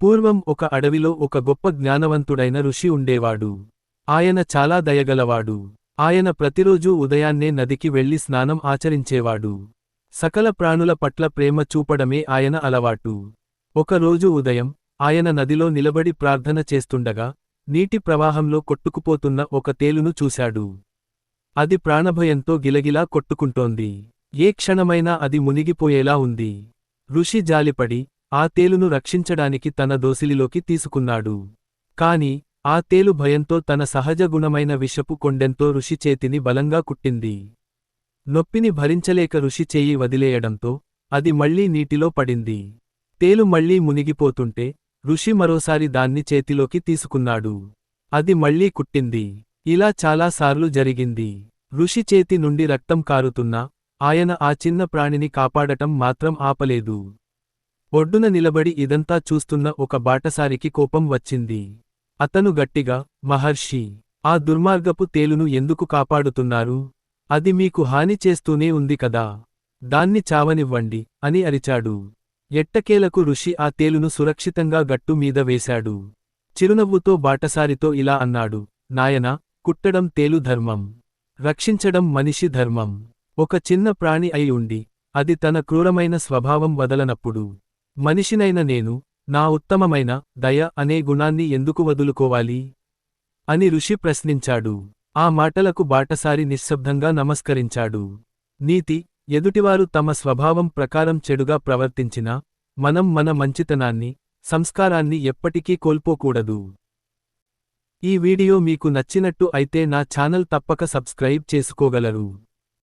పూర్వం ఒక అడవిలో ఒక గొప్ప జ్ఞానవంతుడైన ఋషి ఉండేవాడు. ఆయన చాలా దయగలవాడు. ఆయన ప్రతిరోజూ ఉదయాన్నే నదికి వెళ్లి స్నానం ఆచరించేవాడు. సకల ప్రాణుల పట్ల ప్రేమ చూపడమే ఆయన అలవాటు. ఒకరోజు ఉదయం ఆయన నదిలో నిలబడి ప్రార్థన చేస్తుండగా నీటి ప్రవాహంలో కొట్టుకుపోతున్న ఒక తేలును చూశాడు. అది ప్రాణభయంతో గిలగిలా కొట్టుకుంటోంది. ఏ క్షణమైనా అది మునిగిపోయేలా ఉంది. ఋషి జాలిపడి ఆ తేలును రక్షించడానికి తన దోసిలిలోకి తీసుకున్నాడు. కాని ఆ తేలు భయంతో తన సహజ గుణమైన విషపు కొండెంతో ఋషి చేతిని బలంగా కుట్టింది. నొప్పిని భరించలేక ఋషి చెయ్యి వదిలేయడంతో అది మళ్లీ నీటిలో పడింది. తేలు మళ్లీ మునిగిపోతుంటే ఋషి మరోసారి దాన్ని చేతిలోకి తీసుకున్నాడు. అది మళ్లీ కుట్టింది. ఇలా చాలాసార్లు జరిగింది. ఋషి చేతి నుండి రక్తం కారుతున్నా ఆయన ఆ చిన్న ప్రాణిని కాపాడటం మాత్రం ఆపలేదు. ఒడ్డున నిలబడి ఇదంతా చూస్తున్న ఒక బాటసారికి కోపం వచ్చింది. అతను గట్టిగా, మహర్షి, ఆ దుర్మార్గపు తేలును ఎందుకు కాపాడుతున్నారు? అది మీకు హాని చేస్తూనే ఉంది కదా. దాన్ని చావనివ్వండి అని అరిచాడు. ఎట్టకేలకు ఋషి ఆ తేలును సురక్షితంగా గట్టు మీద వేశాడు. చిరునవ్వుతో బాటసారితో ఇలా అన్నాడు, నాయనా, కుట్టడం తేలు ధర్మం, రక్షించడం మనిషి ధర్మం. ఒక చిన్న ప్రాణి అయి ఉండి అది తన క్రూరమైన స్వభావం వదలనప్పుడు మనిషినైన నేను నా ఉత్తమమైన దయ అనే గుణాన్ని ఎందుకు వదులుకోవాలి అని ఋషి ప్రశ్నించాడు. ఆ మాటలకు బాటసారి నిశ్శబ్దంగా నమస్కరించాడు. నీతి: ఎదుటివారు తమ స్వభావం ప్రకారం చెడుగా ప్రవర్తించినా మనం మన మంచితనాన్ని, సంస్కారాన్ని ఎప్పటికీ కోల్పోకూడదు. ఈ వీడియో మీకు నచ్చినట్టు అయితే నా ఛానల్ తప్పక సబ్స్క్రైబ్ చేసుకోగలరు.